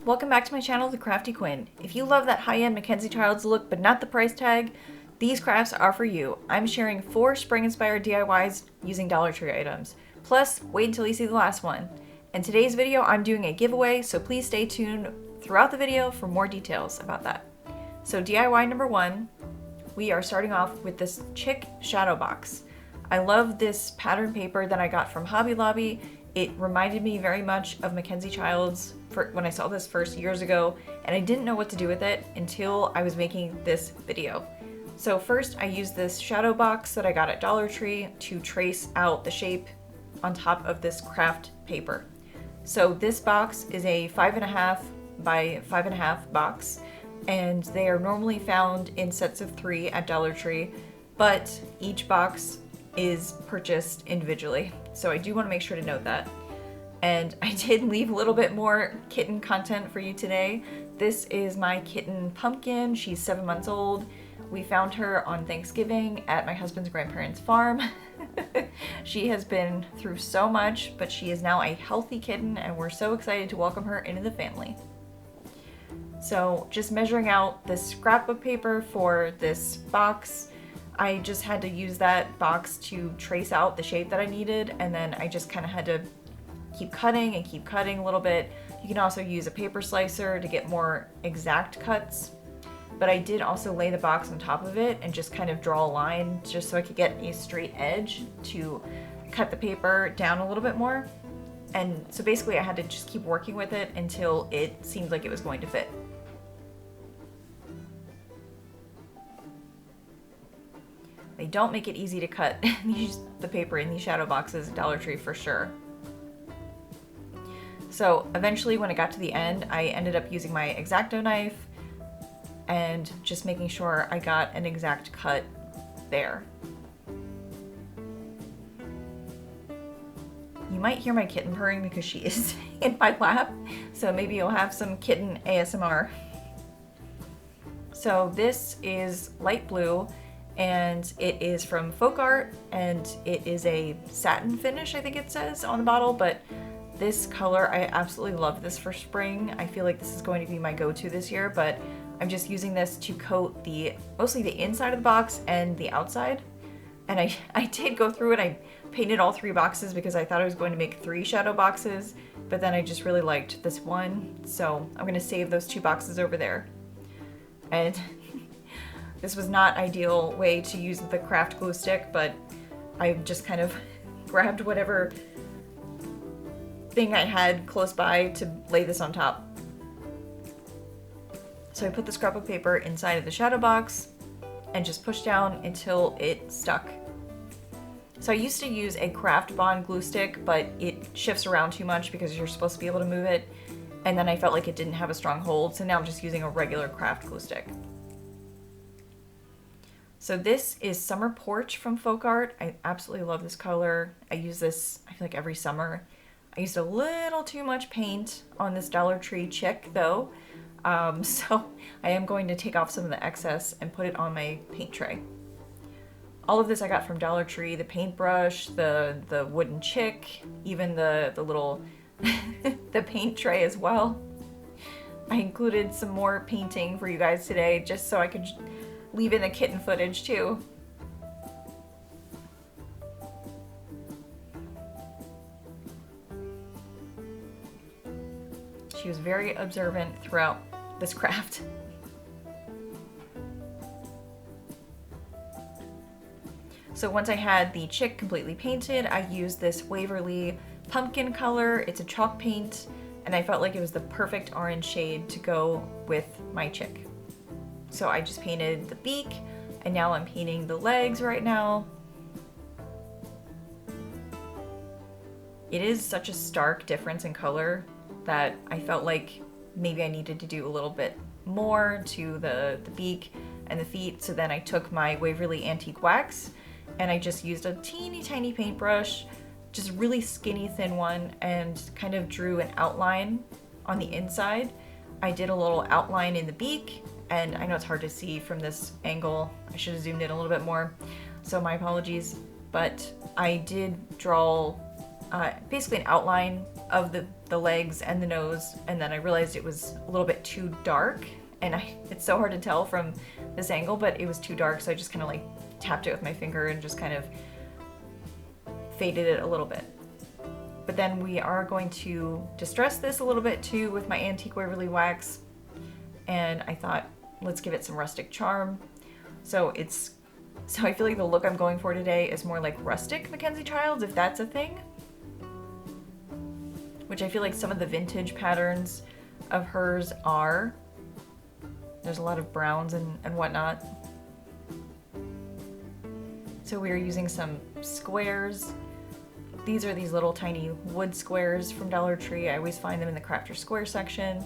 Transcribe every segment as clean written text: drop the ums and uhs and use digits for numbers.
welcome back to my channel, The Crafty Quinn. If you love that high-end MacKenzie-Childs look but not the price tag, these crafts are for you. I'm sharing 4 spring-inspired DIYs using Dollar Tree items. Plus, wait until you see the last one. In today's video, I'm doing a giveaway, so please stay tuned throughout the video for more details about that. So DIY number 1, we are starting off with this chick shadow box. I love this pattern paper that I got from Hobby Lobby. It reminded me very much of MacKenzie-Childs when I saw this first years ago, and I didn't know what to do with it until I was making this video. So first I used this shadow box that I got at Dollar Tree to trace out the shape on top of this craft paper. So this box is a 5.5 by 5.5 box, and they are normally found in sets of 3 at Dollar Tree, but each box is purchased individually. So I do want to make sure to note that. And I did leave a little bit more kitten content for you today. This is my kitten Pumpkin. She's 7 months old. We found her on Thanksgiving at my husband's grandparents' farm. She has been through so much, but she is now a healthy kitten and we're so excited to welcome her into the family. So just measuring out this scrapbook paper for this box, I just had to use that box to trace out the shape that I needed, and then I just kind of had to keep cutting a little bit. You can also use a paper slicer to get more exact cuts, but I did also lay the box on top of it and just kind of draw a line just so I could get a straight edge to cut the paper down a little bit more. And so basically I had to just keep working with it until it seemed like it was going to fit. They don't make it easy to cut the paper in these shadow boxes at Dollar Tree for sure. So eventually when I got to the end, I ended up using my X-Acto knife and just making sure I got an exact cut there. You might hear my kitten purring because she is in my lap, so maybe you'll have some kitten ASMR. So this is light blue, and it is from Folk Art, and it is a satin finish, I think it says on the bottle, but this color, I absolutely love this for spring. I feel like this is going to be my go-to this year, but I'm just using this to coat mostly the inside of the box and the outside. And I did go through it. I painted all 3 boxes because I thought I was going to make 3 shadow boxes, but then I just really liked this one. So I'm gonna save those 2 boxes over there. And this was not ideal way to use the craft glue stick, but I just kind of grabbed whatever thing I had close by to lay this on top. So I put the scrapbook paper inside of the shadow box and just pushed down until it stuck. So I used to use a Craft Bond glue stick, but it shifts around too much because you're supposed to be able to move it, and then I felt like it didn't have a strong hold, so now I'm just using a regular craft glue stick. So this is Summer Porch from Folk Art. I absolutely love this color. I use this, I feel like, every summer. I used a little too much paint on this Dollar Tree chick though, so I am going to take off some of the excess and put it on my paint tray. All of this I got from Dollar Tree, the paintbrush, the wooden chick, even the little the paint tray as well. I included some more painting for you guys today just so I could leave in the kitten footage too. She was very observant throughout this craft. So once I had the chick completely painted, I used this Waverly pumpkin color. It's a chalk paint, and I felt like it was the perfect orange shade to go with my chick. So I just painted the beak, and now I'm painting the legs right now. It is such a stark difference in color that I felt like maybe I needed to do a little bit more to the beak and the feet. So then I took my Waverly Antique Wax and I just used a teeny tiny paintbrush, just really skinny thin one, and kind of drew an outline on the inside. I did a little outline in the beak, and I know it's hard to see from this angle. I should have zoomed in a little bit more, so my apologies. But I did draw basically an outline of the the legs and the nose, and then I realized it was a little bit too dark, and it's so hard to tell from this angle, but it was too dark, so I just kind of like tapped it with my finger and just kind of faded it a little bit. But then we are going to distress this a little bit too with my antique Waverly wax, and I thought, let's give it some rustic charm. So I feel like the look I'm going for today is more like rustic MacKenzie-Childs, if that's a thing. Which I feel like some of the vintage patterns of hers are. There's a lot of browns and whatnot. So we are using some squares. These are these little tiny wood squares from Dollar Tree. I always find them in the Crafter Square section.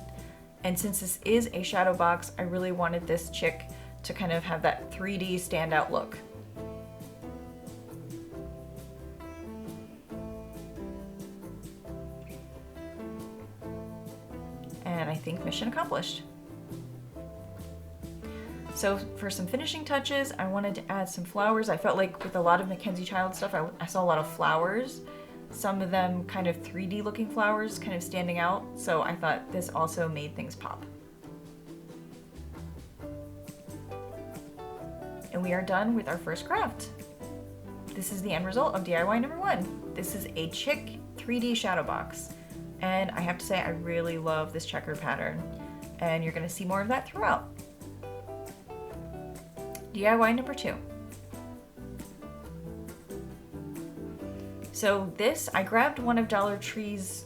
And since this is a shadow box, I really wanted this chick to kind of have that 3D standout look. And I think mission accomplished. So for some finishing touches, I wanted to add some flowers. I felt like with a lot of MacKenzie-Childs stuff, I saw a lot of flowers. Some of them kind of 3D looking flowers kind of standing out. So I thought this also made things pop. And we are done with our first craft. This is the end result of DIY number 1. This is a chick 3D shadow box. And I have to say, I really love this checkered pattern. And you're gonna see more of that throughout. DIY number 2. So this, I grabbed one of Dollar Tree's,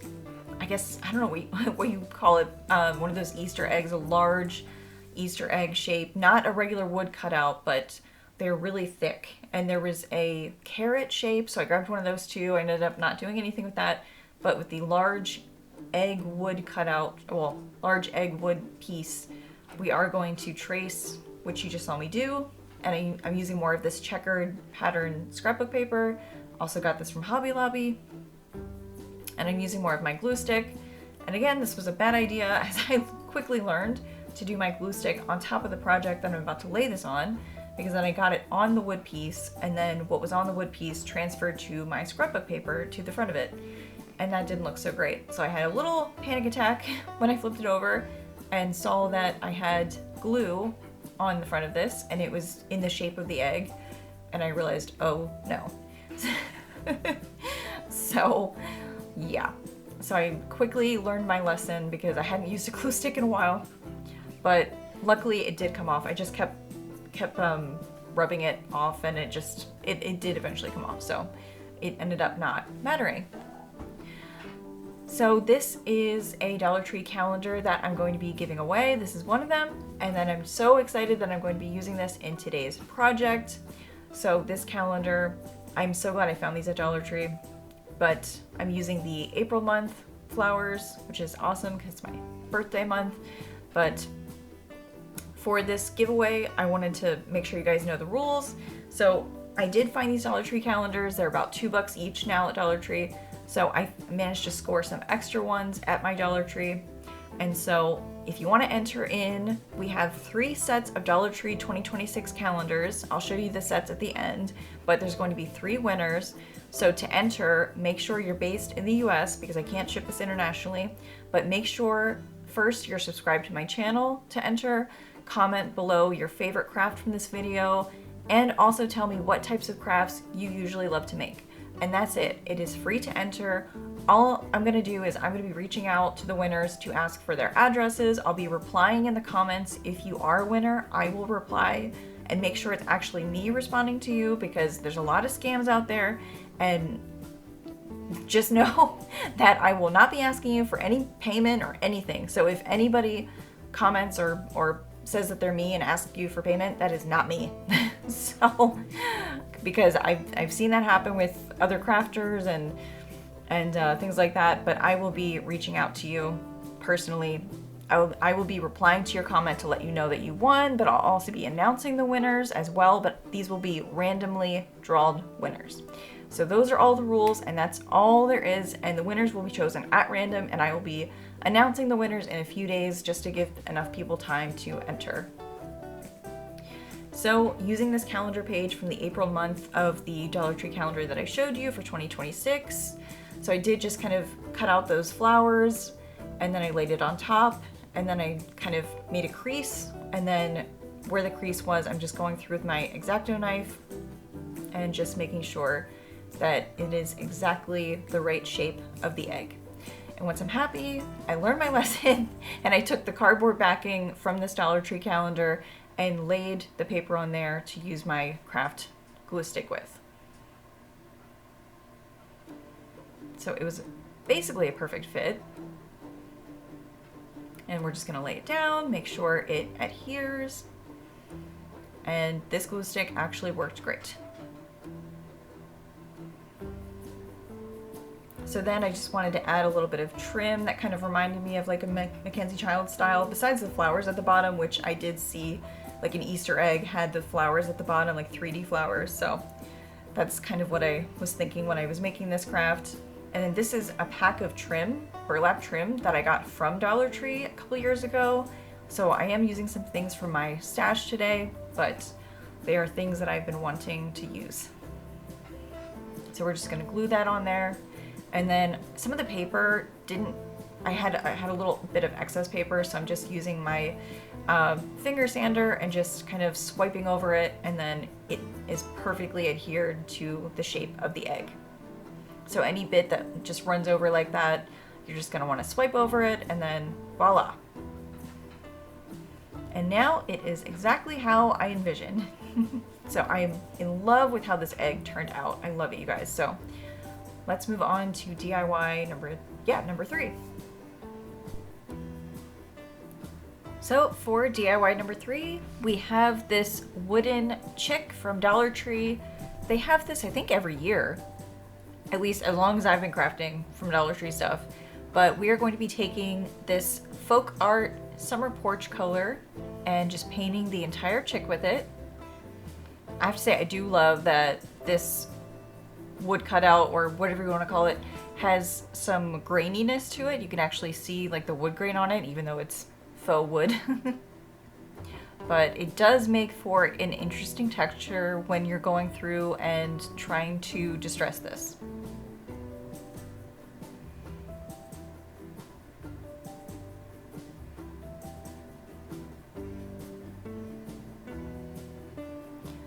I guess, I don't know what you call it, one of those Easter eggs, a large Easter egg shape, not a regular wood cutout, but they're really thick. And there was a carrot shape, so I grabbed one of those too. I ended up not doing anything with that, but with the large egg wood cutout, well, large egg wood piece, we are going to trace, which you just saw me do. And I'm using more of this checkered pattern scrapbook paper. Also got this from Hobby Lobby. And I'm using more of my glue stick. And again, this was a bad idea, as I quickly learned to do my glue stick on top of the project that I'm about to lay this on, because then I got it on the wood piece, and then what was on the wood piece transferred to my scrapbook paper to the front of it. And that didn't look so great. So I had a little panic attack when I flipped it over and saw that I had glue on the front of this, and it was in the shape of the egg. And I realized, oh no. So yeah. So I quickly learned my lesson because I hadn't used a glue stick in a while. But luckily it did come off. I just kept rubbing it off, and it did eventually come off. So it ended up not mattering. So this is a Dollar Tree calendar that I'm going to be giving away. This is one of them. And then I'm so excited that I'm going to be using this in today's project. So this calendar, I'm so glad I found these at Dollar Tree, but I'm using the April month flowers, which is awesome because it's my birthday month. But for this giveaway, I wanted to make sure you guys know the rules. So I did find these Dollar Tree calendars. They're about $2 each now at Dollar Tree. So I managed to score some extra ones at my Dollar Tree. And so if you want to enter in, we have 3 sets of Dollar Tree 2026 calendars. I'll show you the sets at the end, but there's going to be 3 winners. So to enter, make sure you're based in the US because I can't ship this internationally, but make sure first you're subscribed to my channel to enter. Comment below your favorite craft from this video, and also tell me what types of crafts you usually love to make. And that's it. It is free to enter. All I'm gonna do is I'm gonna be reaching out to the winners to ask for their addresses. I'll be replying in the comments. If you are a winner, I will reply and make sure it's actually me responding to you, because there's a lot of scams out there, and just know that I will not be asking you for any payment or anything. So if anybody comments or says that they're me and asks you for payment, that is not me. So, because I've seen that happen with other crafters and things like that, but I will be reaching out to you personally. I will be replying to your comment to let you know that you won, but I'll also be announcing the winners as well, but these will be randomly drawn winners. So those are all the rules, and that's all there is, and the winners will be chosen at random, and I will be announcing the winners in a few days just to give enough people time to enter. So using this calendar page from the April month of the Dollar Tree calendar that I showed you for 2026, So I did just kind of cut out those flowers, and then I laid it on top, and then I kind of made a crease, and then where the crease was, I'm just going through with my X-Acto knife and just making sure that it is exactly the right shape of the egg. And once I'm happy, I learned my lesson and I took the cardboard backing from this Dollar Tree calendar and laid the paper on there to use my craft glue stick with. So it was basically a perfect fit. And we're just gonna lay it down, make sure it adheres. And this glue stick actually worked great. So then I just wanted to add a little bit of trim that kind of reminded me of like a MacKenzie-Childs style, besides the flowers at the bottom, which I did see like an Easter egg had the flowers at the bottom, like 3D flowers. So that's kind of what I was thinking when I was making this craft. And then this is a pack of trim, burlap trim, that I got from Dollar Tree a couple years ago. So I am using some things from my stash today, but they are things that I've been wanting to use. So we're just gonna glue that on there. And then some of the paper I had a little bit of excess paper, so I'm just using my finger sander and just kind of swiping over it, and then it is perfectly adhered to the shape of the egg. So any bit that just runs over like that, you're just gonna wanna swipe over it, and then voila. And now it is exactly how I envisioned. So I'm in love with how this egg turned out. I love it, you guys. So let's move on to DIY number 3. So for DIY number 3, we have this wooden chick from Dollar Tree. They have this, I think, every year, at least as long as I've been crafting from Dollar Tree stuff. But we are going to be taking this folk art summer porch color and just painting the entire chick with it. I have to say, I do love that this wood cutout, or whatever you want to call it, has some graininess to it. You can actually see like the wood grain on it, even though it's faux wood. But it does make for an interesting texture when you're going through and trying to distress this.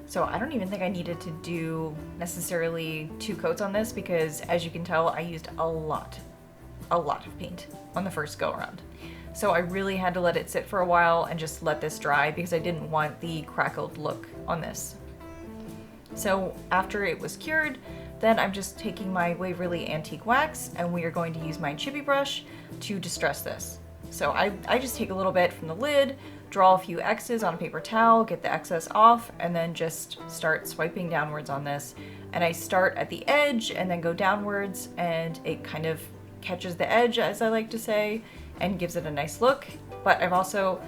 So I don't even think I needed to do necessarily 2 coats on this, because as you can tell, I used a lot of paint on the first go around. So I really had to let it sit for a while and just let this dry, because I didn't want the crackled look on this. So after it was cured, then I'm just taking my Waverly Antique Wax, and we are going to use my chippy brush to distress this. So I just take a little bit from the lid, draw a few X's on a paper towel, get the excess off, and then just start swiping downwards on this. And I start at the edge and then go downwards, and it kind of catches the edge, as I like to say, and gives it a nice look. But I've also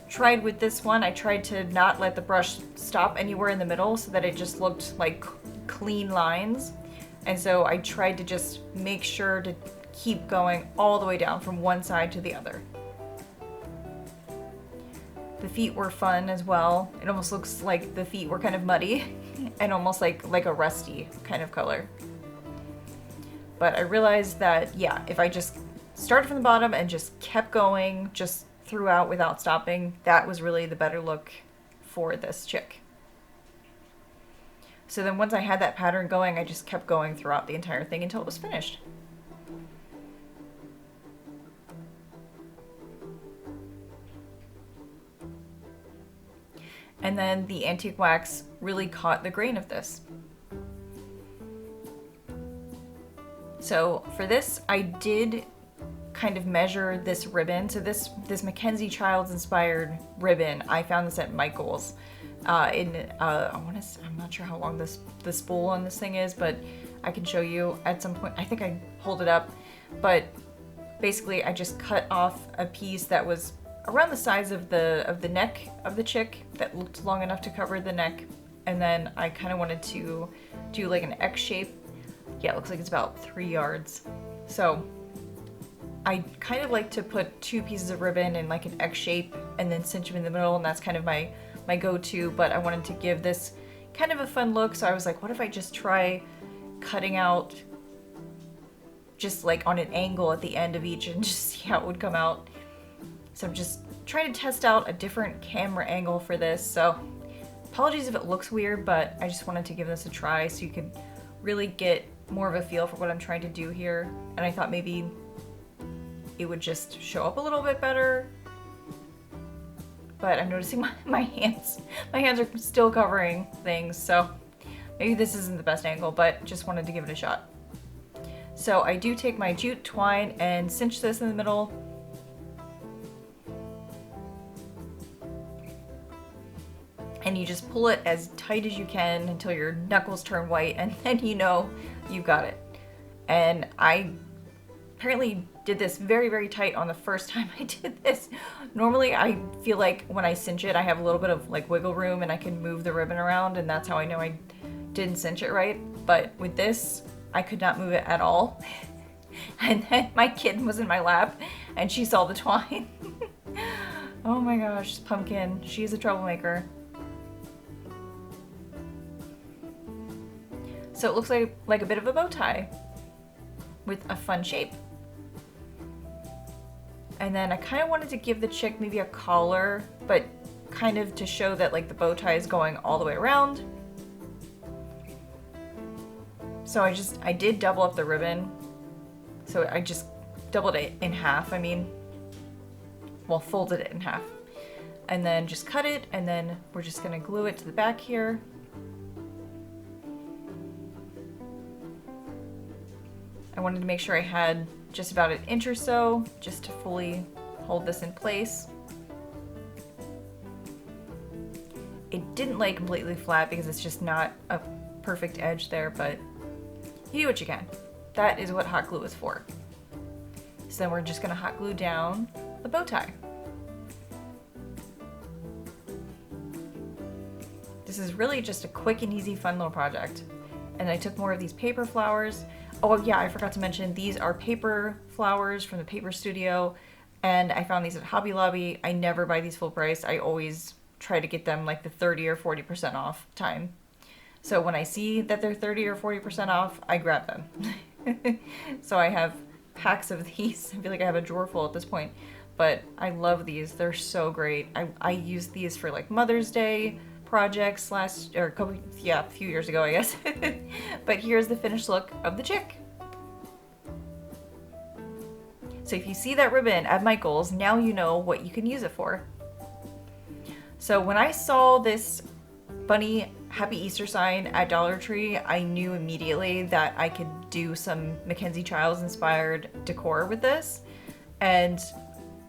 tried with this one, I tried to not let the brush stop anywhere in the middle so that it just looked like clean lines. And so I tried to just make sure to keep going all the way down from one side to the other. The feet were fun as well. It almost looks like the feet were kind of muddy and almost like a rusty kind of color. But I realized that, yeah, if I just started from the bottom and just kept going just throughout without stopping, that was really the better look for this chick. So then once I had that pattern going, I just kept going throughout the entire thing until it was finished. And then the antique wax really caught the grain of this. So for this, I did kind of measure this ribbon. So this MacKenzie-Childs inspired ribbon, I found this at Michael's. I'm not sure how long the spool on this thing is, but I can show you at some point. I think I hold it up, but basically I just cut off a piece that was around the size of the neck of the chick, that looked long enough to cover the neck, and then I kind of wanted to do like an X shape. Yeah, it looks like it's about 3 yards. So I kind of like to put 2 pieces of ribbon in like an X shape and then cinch them in the middle, and that's kind of my go-to, but I wanted to give this kind of a fun look, so I was like, what if I just try cutting out just like on an angle at the end of each and just see how it would come out. So I'm just trying to test out a different camera angle for this. So apologies if it looks weird, but I just wanted to give this a try so you could really get more of a feel for what I'm trying to do here. And I thought maybe it would just show up a little bit better. But I'm noticing my hands are still covering things, so maybe this isn't the best angle, but just wanted to give it a shot. So I do take my jute twine and cinch this in the middle. And you just pull it as tight as you can until your knuckles turn white, and then you know you've got it. And I apparently did this very, very tight on the first time I did this. Normally I feel like when I cinch it, I have a little bit of like wiggle room and I can move the ribbon around, and that's how I know I didn't cinch it right. But with this, I could not move it at all. And then my kitten was in my lap and she saw the twine. Oh my gosh, Pumpkin, she's a troublemaker. So it looks like a bit of a bow tie with a fun shape. And then I kind of wanted to give the chick maybe a collar, but kind of to show that like the bow tie is going all the way around. So I did double up the ribbon. So I just doubled it in half. Well, folded it in half. And then just cut it, and then we're just gonna glue it to the back here. I wanted to make sure I had just about an inch or so just to fully hold this in place. It didn't lay completely flat because it's just not a perfect edge there, but you do what you can. That is what hot glue is for. So then we're just gonna hot glue down the bow tie. This is really just a quick and easy fun little project. And I took more of these paper flowers. Oh yeah, I forgot to mention, these are paper flowers from the Paper Studio, and I found these at Hobby Lobby. I never buy these full price. I always try to get them like the 30 or 40% off time. So when I see that they're 30 or 40% off, I grab them. So I have packs of these. I feel like I have a drawer full at this point, but I love these. They're so great. I used these for like Mother's Day projects a few years ago, I guess. But here's the finished look of the chick. So if you see that ribbon at Michael's, now you know what you can use it for. So when I saw this bunny Happy Easter sign at Dollar Tree, I knew immediately that I could do some MacKenzie-Childs inspired decor with this. And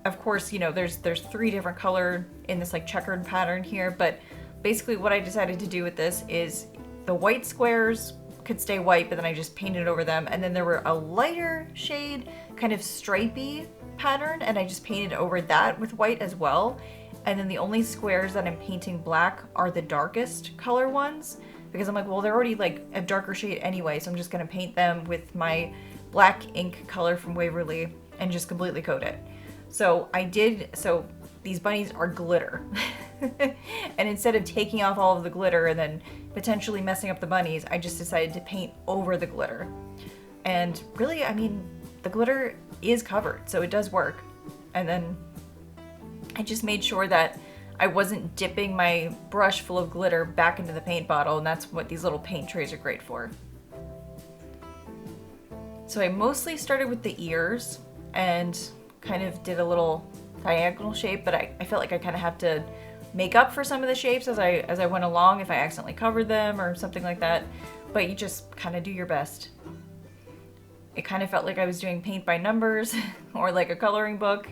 of course, you know, there's 3 different color in this like checkered pattern here, but basically what I decided to do with this is the white squares could stay white, but then I just painted over them. And then there were a lighter shade, kind of stripy pattern, and I just painted over that with white as well. And then the only squares that I'm painting black are the darkest color ones, because I'm like, well, they're already like a darker shade anyway, so I'm just gonna paint them with my black ink color from Waverly and just completely coat it. So these bunnies are glitter. And instead of taking off all of the glitter and then potentially messing up the bunnies, I just decided to paint over the glitter. And really, I mean, the glitter is covered, so it does work. And then I just made sure that I wasn't dipping my brush full of glitter back into the paint bottle, and that's what these little paint trays are great for. So I mostly started with the ears and kind of did a little diagonal shape, but I felt like I kind of have to make up for some of the shapes as I went along if I accidentally covered them or something like that, but you just kind of do your best. It kind of felt like I was doing paint by numbers or like a coloring book,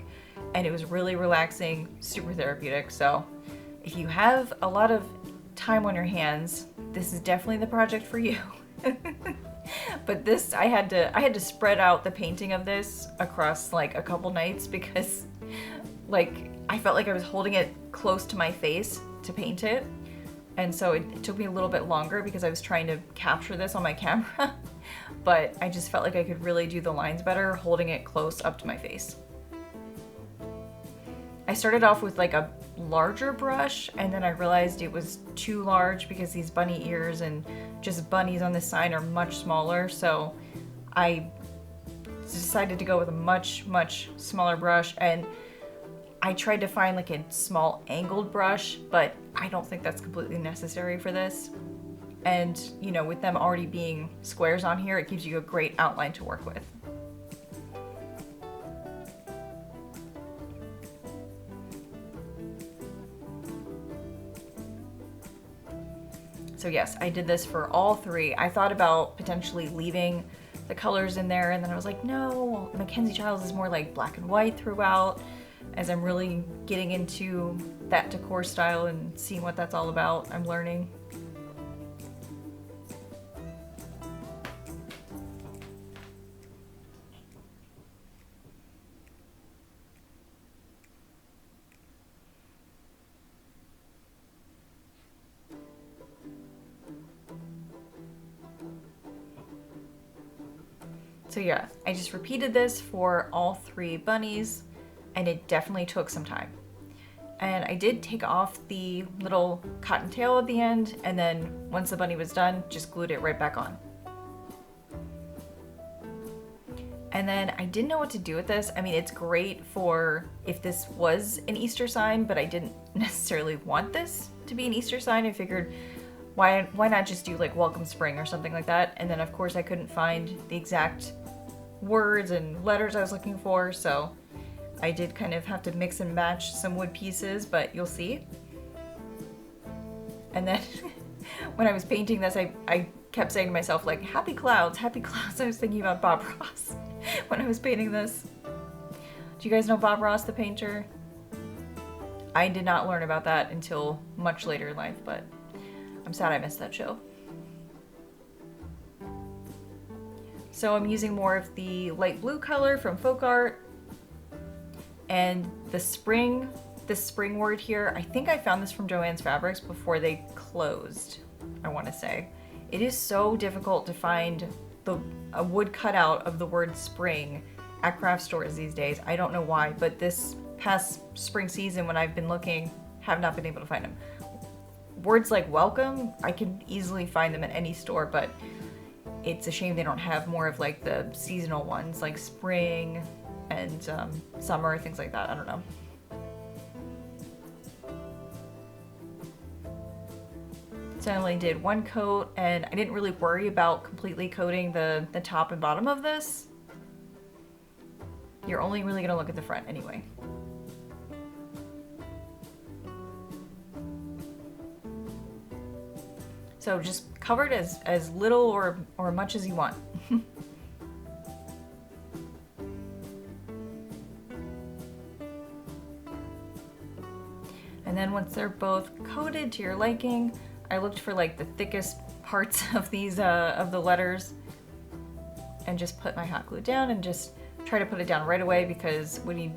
and it was really relaxing, super therapeutic. So if you have a lot of time on your hands, this is definitely the project for you. But this, I had to spread out the painting of this across like a couple nights because like I felt like I was holding it close to my face to paint it. And so it took me a little bit longer because I was trying to capture this on my camera. But I just felt like I could really do the lines better holding it close up to my face. I started off with like a larger brush, and then I realized it was too large because these bunny ears and just bunnies on this sign are much smaller. So I decided to go with a much smaller brush, and I tried to find like a small angled brush, but I don't think that's completely necessary for this. And you know, with them already being squares on here, it gives you a great outline to work with. So yes, I did this for all three. I thought about potentially leaving the colors in there, and then I was like, no, MacKenzie-Childs is more like black and white throughout, as I'm really getting into that decor style and seeing what that's all about. I'm learning. So yeah, I just repeated this for all three bunnies, and it definitely took some time. And I did take off the little cotton tail at the end, and then once the bunny was done, just glued it right back on. And then I didn't know what to do with this. I mean, it's great for if this was an Easter sign, but I didn't necessarily want this to be an Easter sign. I figured, why not just do like welcome spring or something like that? And then of course I couldn't find the exact words and letters I was looking for, so I did kind of have to mix and match some wood pieces, but you'll see. And then when I was painting this, I kept saying to myself like, happy clouds, happy clouds. I was thinking about Bob Ross when I was painting this. Do you guys know Bob Ross, the painter? I did not learn about that until much later in life, but I'm sad I missed that show. So I'm using more of the light blue color from Folk Art. And the spring, this spring word here, I think I found this from Joann's Fabrics before they closed, I want to say. It is so difficult to find a wood cutout of the word spring at craft stores these days. I don't know why, but this past spring season when I've been looking, have not been able to find them. Words like welcome, I can easily find them at any store, but it's a shame they don't have more of like the seasonal ones like spring and summer, things like that. I don't know. So I only did one coat, and I didn't really worry about completely coating the top and bottom of this. You're only really gonna look at the front anyway. So just cover it as little or much as you want. And then once they're both coated to your liking, I looked for like the thickest parts of these of the letters and just put my hot glue down and just try to put it down right away, because when you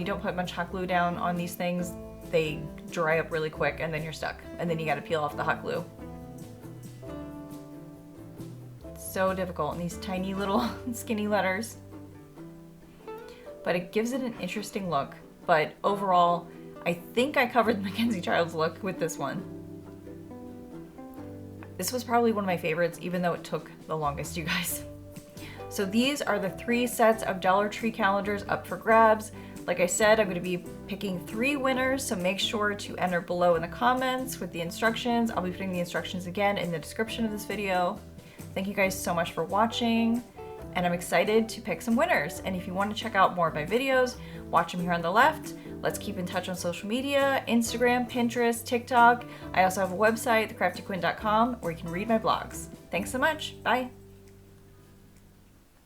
don't put much hot glue down on these things, they dry up really quick and then you're stuck, and then you got to peel off the hot glue. It's so difficult in these tiny little skinny letters, but it gives it an interesting look. But overall, I think I covered the MacKenzie-Childs look with this one. This was probably one of my favorites, even though it took the longest, you guys. So these are the 3 sets of Dollar Tree calendars up for grabs. Like I said, I'm going to be picking 3 winners, so make sure to enter below in the comments with the instructions. I'll be putting the instructions again in the description of this video. Thank you guys so much for watching, and I'm excited to pick some winners. And if you want to check out more of my videos, watch them here on the left. Let's keep in touch on social media, Instagram, Pinterest, TikTok. I also have a website, thecraftyquinn.com, where you can read my blogs. Thanks so much. Bye.